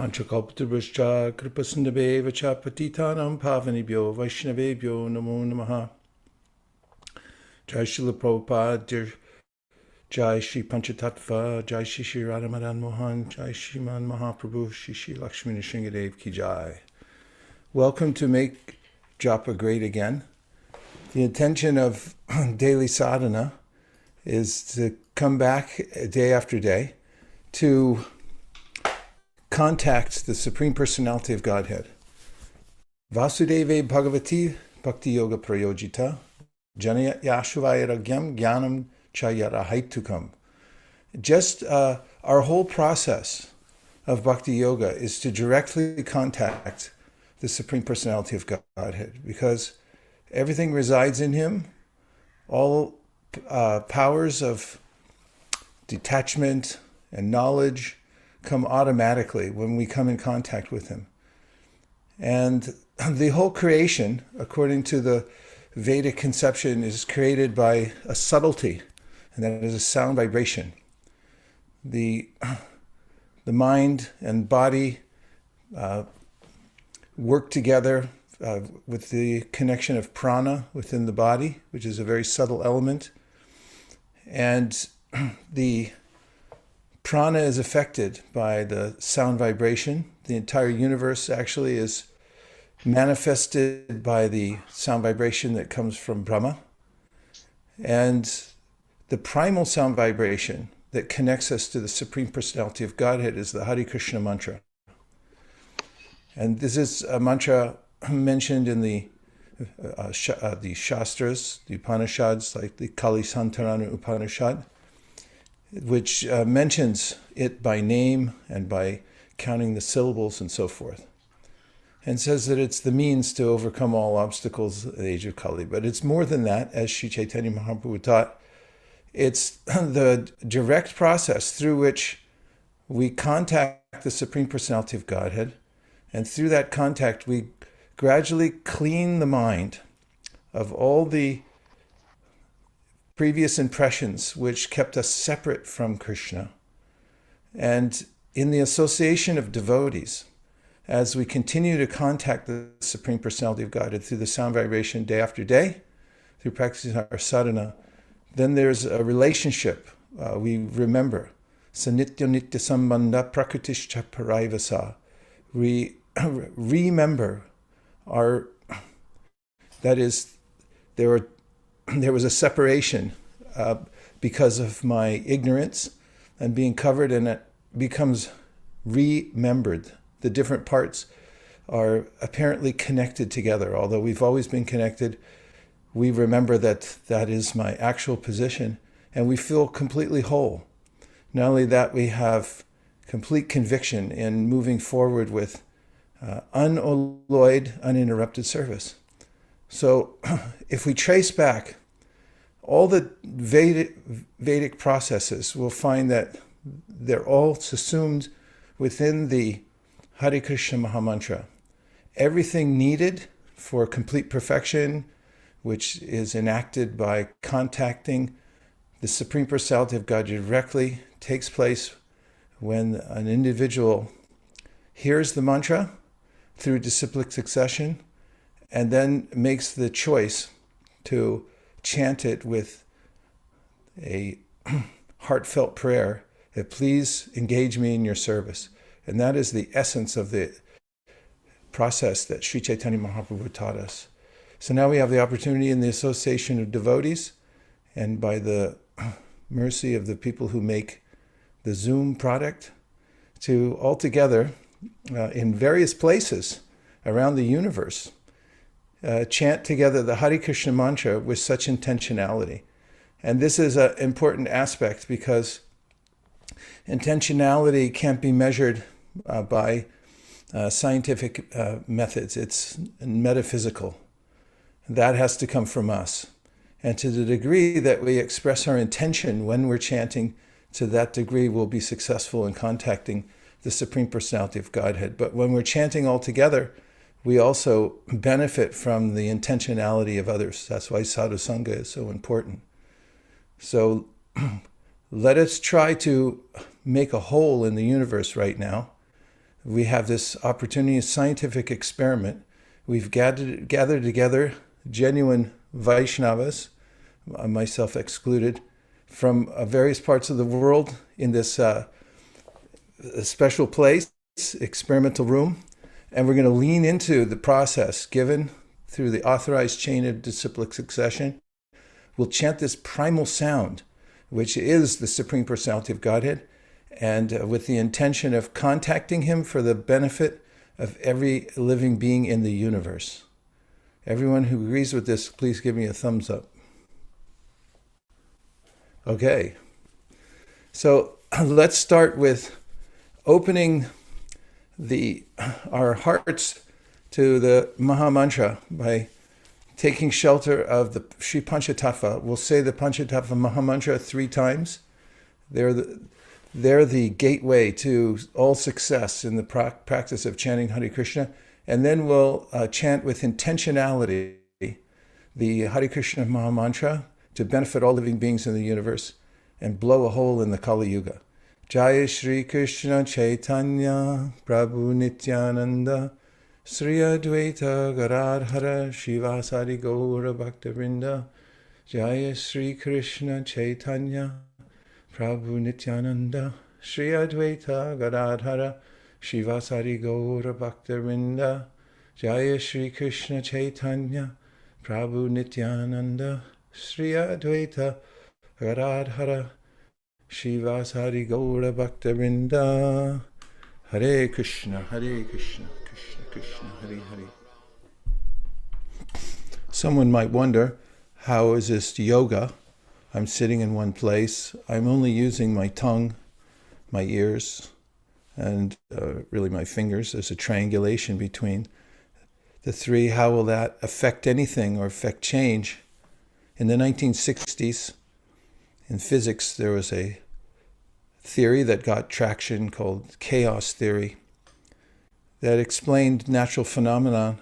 Vanchakalpataruscha kripasindhaveva cha patitanam pavanibhyo Vaishnavebhyo namo namaha. Jai Srila Prabhupada, Jai Shri Panchatattva, Jai Shri Shri Radha Madan Mohan, Jai Shriman Mahaprabhu, Shri Shri Lakshmi Nrsingadev Ki Jai. Welcome to Make Japa Great Again. The intention of daily sadhana is to come back day after day to contact the Supreme Personality of Godhead. Vasudeve Bhagavati Bhakti Yoga Prayojita Janaya Yashuvayaragyam Jnanam Chayarahaitukam. Just our whole process of Bhakti Yoga is to directly contact the Supreme Personality of Godhead, because everything resides in Him. All powers of detachment and knowledge come automatically when we come in contact with Him. And the whole creation, according to the Vedic conception, is created by a subtlety, and that is a sound vibration. The mind and body work together with the connection of prana within the body, which is a very subtle element. And the prana is affected by the sound vibration. The entire universe actually is manifested by the sound vibration that comes from Brahma. And the primal sound vibration that connects us to the Supreme Personality of Godhead is the Hare Krishna mantra. And this is a mantra mentioned in the Shastras, the Upanishads, like the Kali Santarana Upanishad, which mentions it by name and by counting the syllables and so forth, and says that it's the means to overcome all obstacles in the age of Kali. But it's more than that, as Śrī Caitanya Mahāprabhu taught. It's the direct process through which we contact the Supreme Personality of Godhead, and through that contact we gradually clean the mind of all the previous impressions which kept us separate from Krishna. And in the association of devotees, as we continue to contact the Supreme Personality of Godhead through the sound vibration day after day, through practicing our sadhana, then there's a relationship. We remember, sanitya nitya sambandha prakritischcha paraivasa. We remember that is, there was a separation because of my ignorance and being covered, and it becomes remembered. The different parts are apparently connected together. Although we've always been connected, we remember that that is my actual position, and we feel completely whole. Not only that, we have complete conviction in moving forward with unalloyed, uninterrupted service. So if we trace back all the Vedic processes, we'll find that they're all subsumed within the Hare Krishna Mahamantra. Everything needed for complete perfection, which is enacted by contacting the Supreme Personality of God directly, takes place when an individual hears the mantra through disciplic succession and then makes the choice to chant it with a heartfelt prayer that please engage me in your service. And that is the essence of the process that Śrī Caitanya Mahāprabhu taught us. So now we have the opportunity in the association of devotees, and by the mercy of the people who make the Zoom product, to all together in various places around the universe chant together the Hare Krishna mantra with such intentionality. And this is an important aspect, because intentionality can't be measured by scientific methods. It's metaphysical. That has to come from us. And to the degree that we express our intention when we're chanting, to that degree we'll be successful in contacting the Supreme Personality of Godhead. But when we're chanting all together, we also benefit from the intentionality of others. That's why sadhu sangha is so important. So let us try to make a hole in the universe right now we have this opportunity, a scientific experiment. We've gathered together genuine Vaishnavas, myself excluded, from various parts of the world in this special place, experimental room, and we're going to lean into the process given through the authorized chain of disciplic succession. We'll chant this primal sound, which is the Supreme Personality of Godhead, and with the intention of contacting him for the benefit of every living being in the universe. Everyone who agrees with this, please give me a thumbs up. Okay, so let's start with opening our hearts to the Maha Mantra by taking shelter of the Śrī Panchatattva. We'll say the Panchatattva Maha Mantra 3 times. They're the gateway to all success in the practice of chanting Hare Krishna. And then we'll chant with intentionality the Hare Krishna Maha Mantra to benefit all living beings in the universe and blow a hole in the Kali Yuga. Jaya Śrī Krishna Caitanya Prabhu Nityananda Sri Advaita Gadadhara Shivasari Gaura Bhaktavrinda Jaya Śrī Krishna Caitanya Prabhu Nityananda Sri Advaita Gadadhara Shivasari Gaura Bhaktavrinda Jaya Śrī Krishna Caitanya Prabhu Nityananda Sri Advaita Gadadhara Shivasari Gaura Bhaktavrinda. Hare Krishna, Hare Krishna, Krishna Krishna, Hare Hare. Someone might wonder, how is this yoga? I'm sitting in one place. I'm only using my tongue, my ears, and really my fingers. There's a triangulation between the 3. How will that affect anything or affect change? In the 1960s, in physics, there was a theory that got traction called chaos theory that explained natural phenomena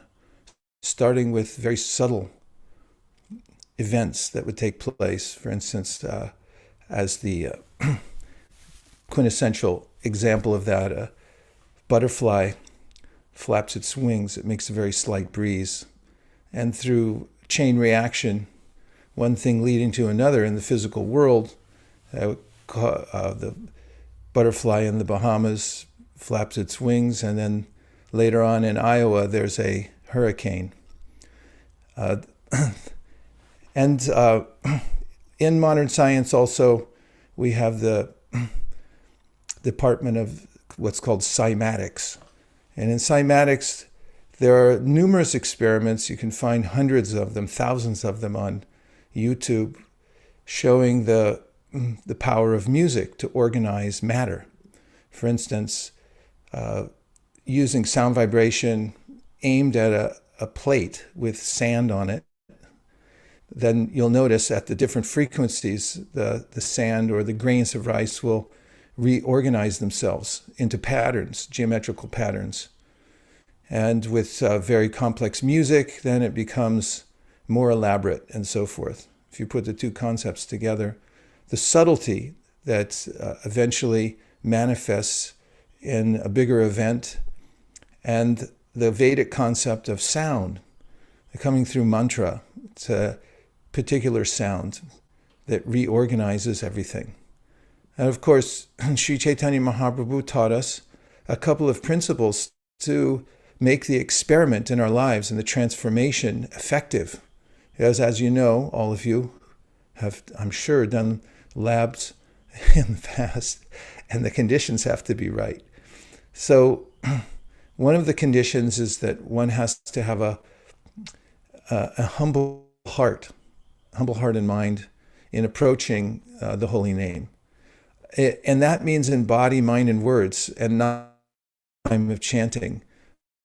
starting with very subtle events that would take place. For instance, as the quintessential example of that, a butterfly flaps its wings, it makes a very slight breeze. And through chain reaction, one thing leading to another in the physical world, the butterfly in the Bahamas flaps its wings, and then later on in Iowa, there's a hurricane. And in modern science also, we have the department of what's called cymatics. And in cymatics, there are numerous experiments. You can find hundreds of them, thousands of them on YouTube, showing the power of music to organize matter. For instance, using sound vibration aimed at a plate with sand on it, then you'll notice at the different frequencies, the sand or the grains of rice will reorganize themselves into patterns, geometrical patterns. And with very complex music, then it becomes more elaborate and so forth. If you put the 2 concepts together, the subtlety that eventually manifests in a bigger event, and the Vedic concept of sound, coming through mantra, it's a particular sound that reorganizes everything. And of course, Śrī Caitanya Mahāprabhu taught us a couple of principles to make the experiment in our lives and the transformation effective. As you know, all of you have, I'm sure, done labs in the past, and the conditions have to be right. So one of the conditions is that one has to have a humble heart and mind in approaching the holy name. And that means in body, mind, and words, and not time of chanting.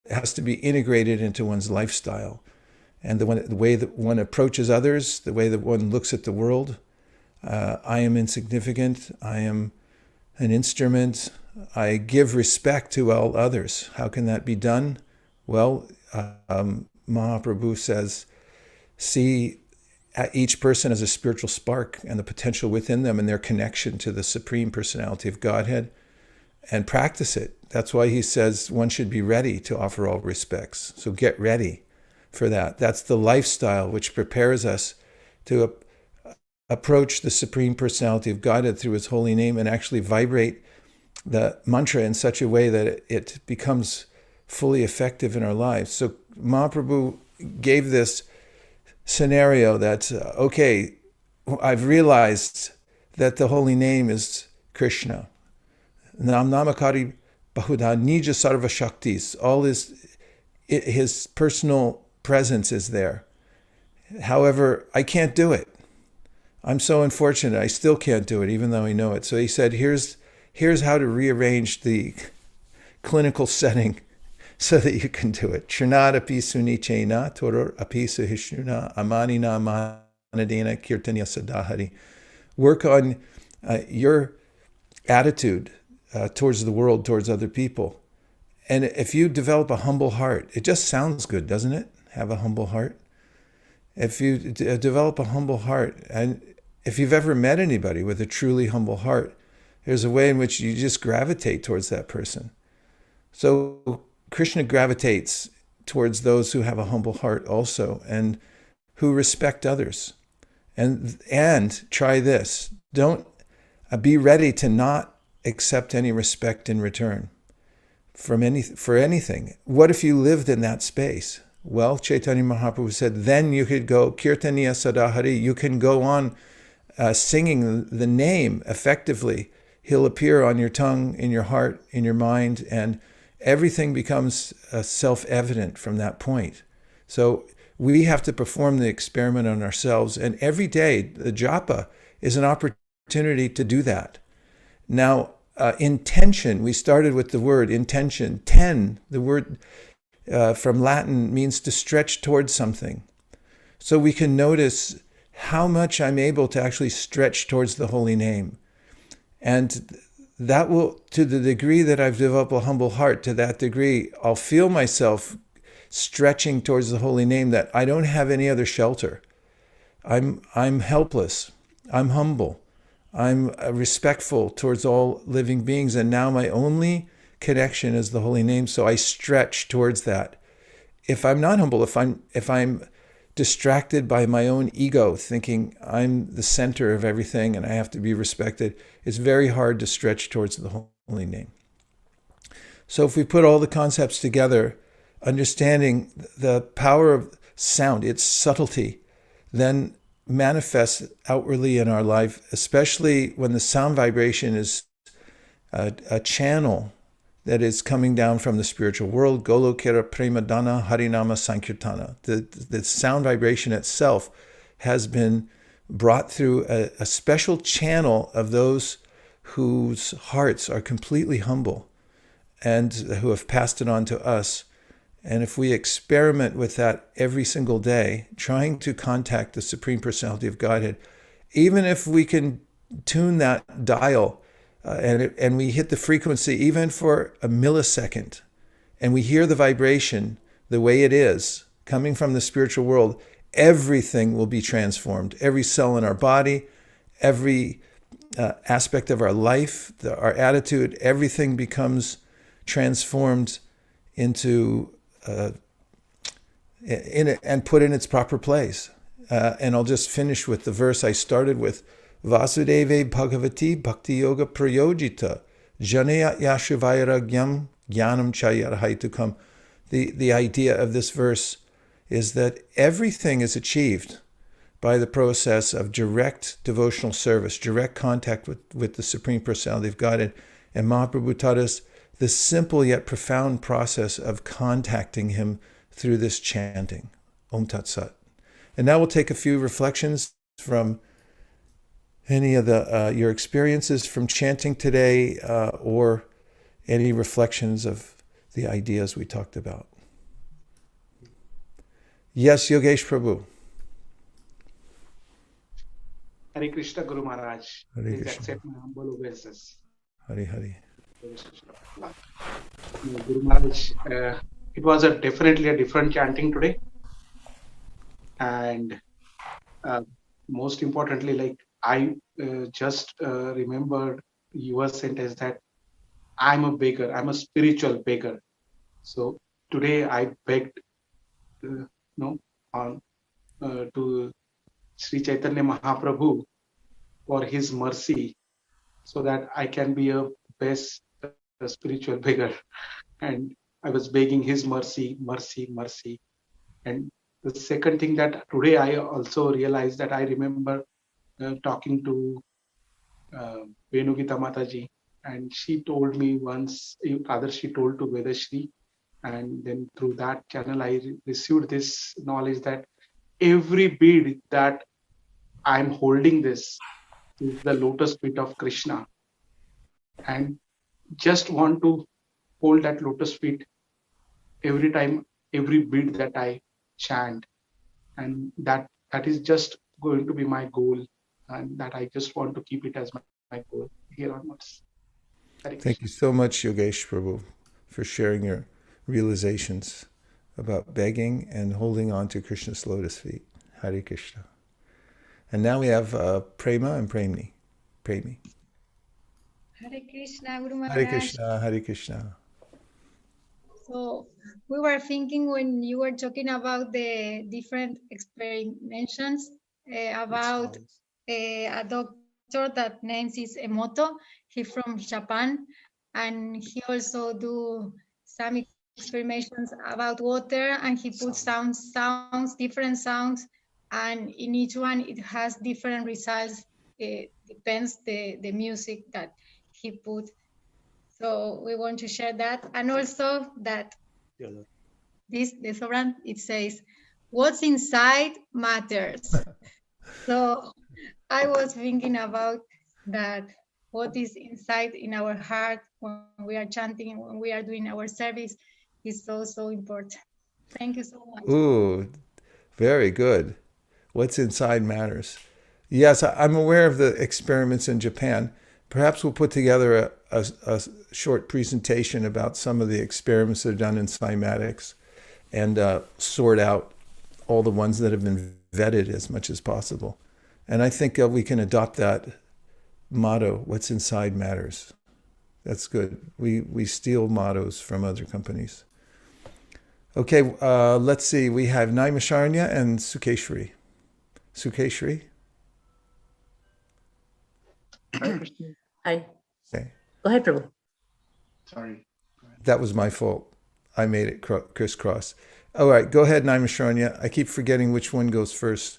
It has to be integrated into one's lifestyle. And the way that one approaches others, the way that one looks at the world. I am insignificant. I am an instrument. I give respect to all others. How can that be done? Well, Mahaprabhu says, see each person as a spiritual spark and the potential within them and their connection to the Supreme Personality of Godhead. and practice it. That's why he says one should be ready to offer all respects. So get ready for that. That's the lifestyle which prepares us to approach the Supreme Personality of Godhead through his holy name and actually vibrate the mantra in such a way that it becomes fully effective in our lives. So Mahaprabhu gave this scenario that, okay, I've realized that the holy name is Krishna. Nam Namakari Bahuda Nija Sarva Shaktis. All his personal presence is there. However, I can't do it. I'm so unfortunate. I still can't do it, even though I know it. So he said, here's how to rearrange the clinical setting so that you can do it. Shrnad api sunichena, toror api suhishnuna, amanina mahanadena kirtanya sadahari. Work on your attitude towards the world, towards other people. And if you develop a humble heart, it just sounds good, doesn't it? Have a humble heart. If you develop a humble heart, and if you've ever met anybody with a truly humble heart, there's a way in which you just gravitate towards that person. So Krishna gravitates towards those who have a humble heart also, and who respect others. And try this. Don't be ready to not accept any respect in return for anything. What if you lived in that space? Well, Chaitanya Mahaprabhu said, then you could go Kirtaniya Sadahari. You can go on singing the name effectively. He'll appear on your tongue, in your heart, in your mind, and everything becomes self-evident from that point. So we have to perform the experiment on ourselves, and every day the japa is an opportunity to do that. Now, intention, we started with the word intention. Ten, the word from Latin means to stretch towards something. So we can notice how much I'm able to actually stretch towards the holy name. And that will, to the degree that I've developed a humble heart, to that degree, I'll feel myself stretching towards the holy name, that I don't have any other shelter. I'm helpless. I'm humble. I'm respectful towards all living beings. And now my only connection is the holy name. So I stretch towards that. If I'm not humble, if I'm distracted by my own ego, thinking I'm the center of everything and I have to be respected, it's very hard to stretch towards the holy name. So if we put all the concepts together, understanding the power of sound, its subtlety, then manifests outwardly in our life, especially when the sound vibration is a channel that is coming down from the spiritual world. Golokera Prema Dana Harinama Sankirtana. The sound vibration itself has been brought through a special channel of those whose hearts are completely humble and who have passed it on to us. And if we experiment with that every single day, trying to contact the Supreme Personality of Godhead, even if we can tune that dial and we hit the frequency even for a millisecond, and we hear the vibration the way it is, coming from the spiritual world, everything will be transformed. Every cell in our body, every aspect of our life, our attitude, everything becomes transformed into and put in its proper place. And I'll just finish with the verse I started with. Vasudeve Bhagavati Bhakti Yoga Prayojita Janaya Yashuvairagyam Jnanam Chayarhaitukam. The idea of this verse is that everything is achieved by the process of direct devotional service, direct contact with the Supreme Personality of Godhead. And Mahaprabhu taught us the simple yet profound process of contacting him through this chanting. Om Tat Sat. And now we'll take a few reflections from any of your experiences from chanting today, or any reflections of the ideas we talked about. Yes, Yogesh Prabhu. Hare Krishna Guru Maharaj. Hare Please Krishna. accept my humble obeisances. Hari Hari. Guru Maharaj, it was definitely a different chanting today. And most importantly, like I just remembered your sentence that I'm a beggar. I'm a spiritual beggar. So today I begged, on to Śrī Caitanya Mahāprabhu for his mercy, so that I can be a best spiritual beggar. And I was begging his mercy, mercy, mercy. And the second thing that today I also realized, that I remember talking to Venugita Mataji, and she told me once, rather she told to Vedashri, and then through that channel I received this knowledge that every bead that I'm holding this is the lotus feet of Krishna, and just want to hold that lotus feet every time, every beat that I chant, and that is just going to be my goal, and that I just want to keep it as my goal here onwards. Hare Thank Krishna. you so much, Yogesh Prabhu, for sharing your realizations about begging and holding on to Krishna's lotus feet. Hare Krishna. And now we have Prema and Premi. Hare Krishna, Guru Hare Maharaj. Krishna, Hare Krishna. So we were thinking when you were talking about the different experimentations about a doctor that names is Emoto. He from Japan, and he also do some experimentations about water, and he puts sounds, different sounds, and in each one it has different results. It depends the music that he put. So we want to share that, and also that this desodorant, it says, "What's inside matters." So I was thinking about that. What is inside in our heart when we are chanting, when we are doing our service, is so important. Thank you so much. Ooh, very good. What's inside matters. Yes, I'm aware of the experiments in Japan. Perhaps we'll put together a short presentation about some of the experiments that are done in cymatics and sort out all the ones that have been vetted as much as possible. And I think we can adopt that motto, what's inside matters. That's good. We steal mottos from other companies. Okay, let's see. We have Naimisharanya and Sukeshri. Sukeshri? Hare Krishna. Hi. Okay. Go ahead, Prabhu. Sorry. That was my fault. I made it crisscross. All right, go ahead, Naimisharanya. I keep forgetting which one goes first.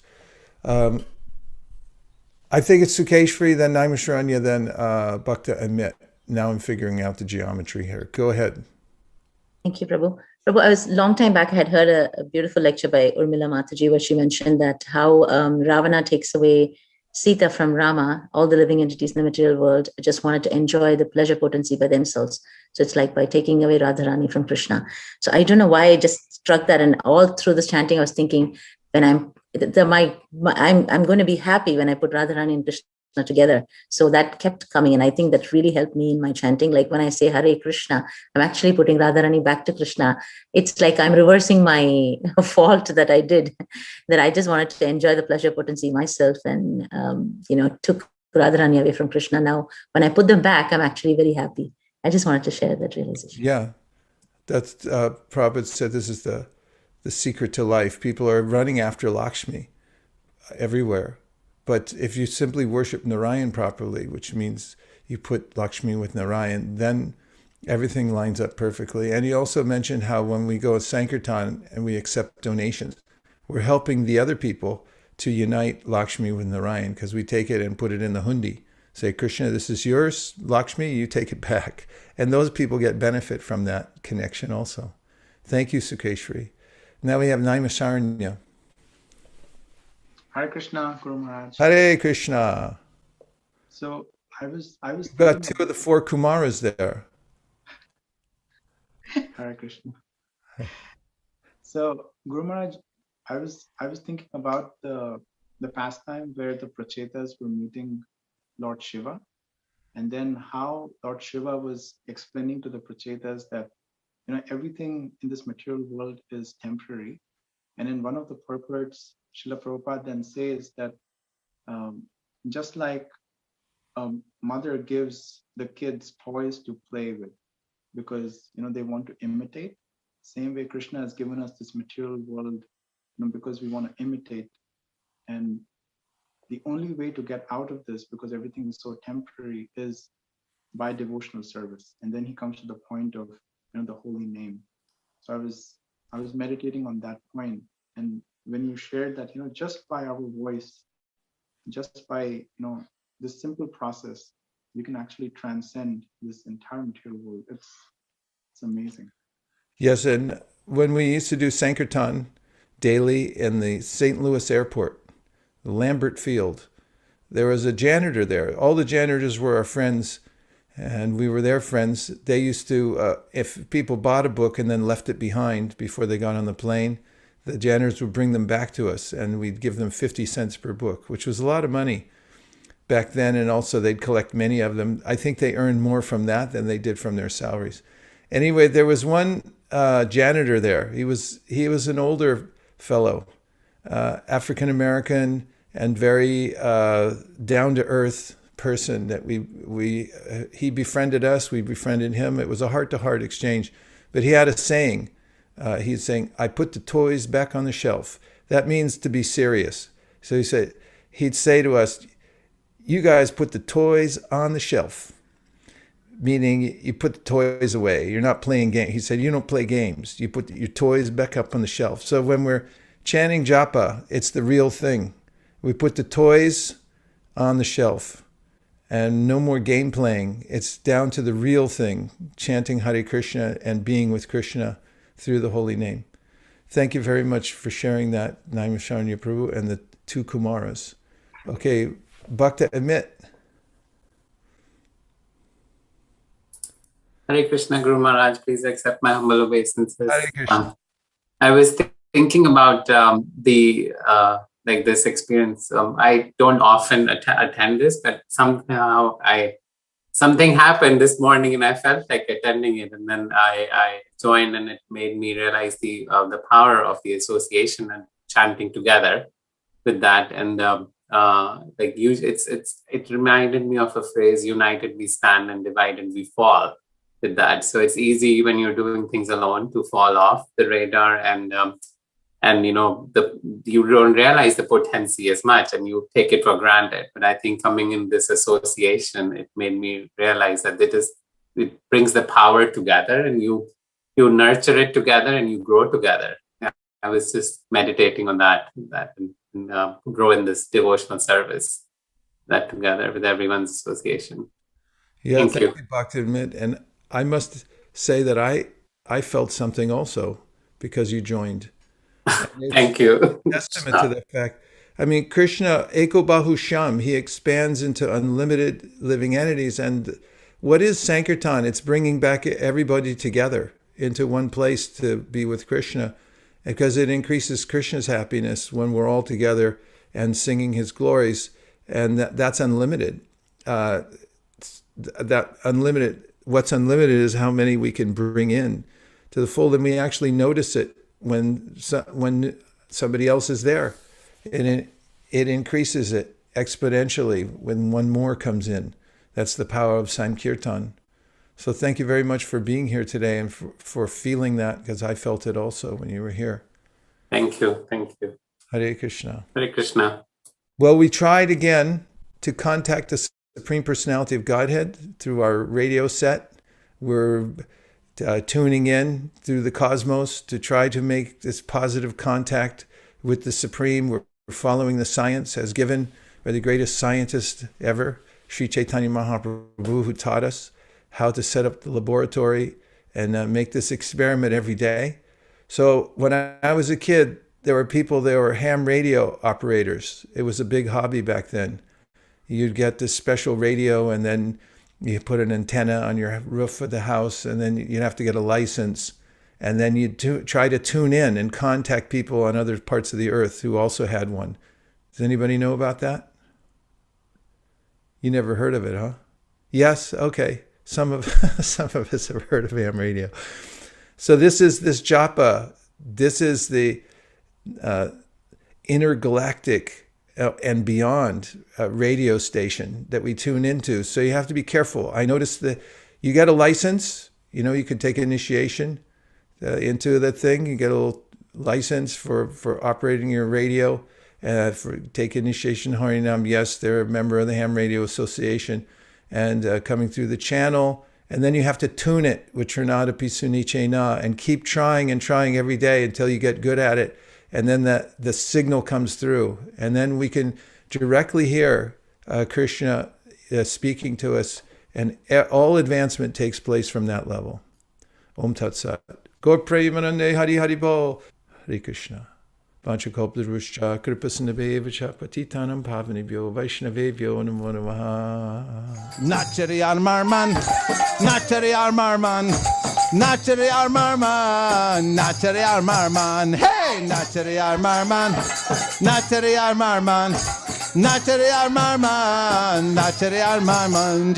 I think it's Sukeshri, then Naimisharanya, then Bhakta Amit. Now I'm figuring out the geometry here. Go ahead. Thank you, Prabhu. Prabhu, I was long time back, I had heard a beautiful lecture by Urmila Mataji where she mentioned that how Ravana takes away Sita from Rama. All the living entities in the material world just wanted to enjoy the pleasure potency by themselves. So it's like by taking away Radharani from Krishna. So I don't know why I just struck that, and all through this chanting I was thinking, when I'm going to be happy when I put Radharani and Krishna together. So that kept coming, and I think that really helped me in my chanting. Like when I say Hare Krishna, I'm actually putting Radharani back to Krishna. It's like I'm reversing my fault that I did, that I just wanted to enjoy the pleasure potency myself, and took Radharani away from Krishna. Now when I put them back, I'm actually very happy. I just wanted to share that realization. Yeah, that's Prabhupada said this is the secret to life. People are running after Lakshmi everywhere. But if you simply worship Narayan properly, which means you put Lakshmi with Narayan, then everything lines up perfectly. And he also mentioned how when we go to Sankirtan and we accept donations, we're helping the other people to unite Lakshmi with Narayan, because we take it and put it in the hundi. Say, Krishna, this is yours. Lakshmi, you take it back. And those people get benefit from that connection also. Thank you, Sukeshri. Now we have Naimisharanya. Hare Krishna, Guru Maharaj. Hare Krishna. So I was We've got two of the four Kumaras there. Hare Krishna. So Guru Maharaj, I was thinking about the pastime where the Prachetas were meeting Lord Shiva, and then how Lord Shiva was explaining to the Prachetas that everything in this material world is temporary. And in one of the purports, Srila Prabhupada then says that just like mother gives the kids toys to play with because they want to imitate. Same way Krishna has given us this material world, because we want to imitate. And the only way to get out of this, because everything is so temporary, is by devotional service. And then he comes to the point of the holy name. So I was meditating on that point. And when you shared that, just by our voice, just by this simple process, you can actually transcend this entire material world. It's amazing. Yes, and when we used to do Sankirtan daily in the St. Louis airport, the Lambert Field, there was a janitor there. All the janitors were our friends, and we were their friends. They used to, if people bought a book and then left it behind before they got on the plane, the janitors would bring them back to us, and we'd give them 50 cents per book, which was a lot of money back then. And also they'd collect many of them. I think they earned more from that than they did from their salaries. Anyway, there was one janitor there. He was an older fellow, African-American, and very down-to-earth person that he befriended us, we befriended him. It was a heart-to-heart exchange. But he had a saying. He's saying, "I put the toys back on the shelf." That means to be serious. So he'd say to us, "You guys put the toys on the shelf," meaning you put the toys away. You're not playing games. He said, "You don't play games. You put your toys back up on the shelf." So when we're chanting japa, it's the real thing. We put the toys on the shelf and no more game playing. It's down to the real thing, chanting Hare Krishna and being with Krishna through the holy name. Thank you very much for sharing that, Naimisharanya Prabhu and the two Kumaras. Okay, Bhakta Amit. Hare Krishna, Guru Maharaj, please accept my humble obeisances. Hare Krishna. I was thinking about this experience. I don't often attend this, but somehow something happened this morning and I felt like attending it. And then I joined, and it made me realize the power of the association and chanting together with that. And it reminded me of a phrase, "United we stand and divided we fall," with that. So it's easy when you're doing things alone to fall off the radar, and you don't realize the potency as much, and you take it for granted. But I think coming in this association, it made me realize that it brings the power together, and you nurture it together, and you grow together. Yeah, I was just meditating on that and grow in this devotional service, that together with everyone's association. Yeah, thank you, Bhakti Amit. And I must say that I felt something also because you joined. Thank you. Testament to that fact. I mean, Krishna, Eko Bahu Sham, he expands into unlimited living entities. And what is Sankirtan? It's bringing back everybody together into one place to be with Krishna, because it increases Krishna's happiness when we're all together and singing his glories. And that's unlimited. What's unlimited is how many we can bring in to the fold. And we actually notice it when somebody else is there, and it increases it exponentially when one more comes in. That's the power of Sankirtan. So thank you very much for being here today and for feeling that, because I felt it also when you were here. Thank you. Hare Krishna. Hare Krishna. Well, we tried again to contact the Supreme Personality of Godhead through our radio set. We're tuning in through the cosmos to try to make this positive contact with the Supreme. We're following the science as given by the greatest scientist ever, Śrī Caitanya Mahāprabhu, who taught us how to set up the laboratory and make this experiment every day. So when I was a kid, there were ham radio operators. It was a big hobby back then. You'd get this special radio, and then you put an antenna on your roof of the house, and then you'd have to get a license. And then you'd try to tune in and contact people on other parts of the earth who also had one. Does anybody know about that? You never heard of it, huh? Yes? Okay. Some of us have heard of ham radio. So this japa. This is the intergalactic and beyond radio station that we tune into. So you have to be careful. I noticed that you get a license, you could take initiation into that thing. You get a little license for operating your radio, for take initiation Harinam. Yes, they're a member of the Ham Radio Association, and coming through the channel. And then you have to tune it, which are not a pisuniche na, and keep trying and trying every day until you get good at it. And then the signal comes through. And then we can directly hear Krishna speaking to us. And all advancement takes place from that level. Om Tat Sat. Gaur Premanande Hari Hari Bol. Hare Krishna. Vanchakalpadrushcha Kripasinabhevacha Patitanam Pavanibhyo Vaishnavebhyo Namo Namaha. Nachari Armarman, Nachari Armarman, Nachari Armarman, Nachari Armarman, hey, Nachari Armarman, Nachari Armarman, Nachari Armarman, Nachari Armarman.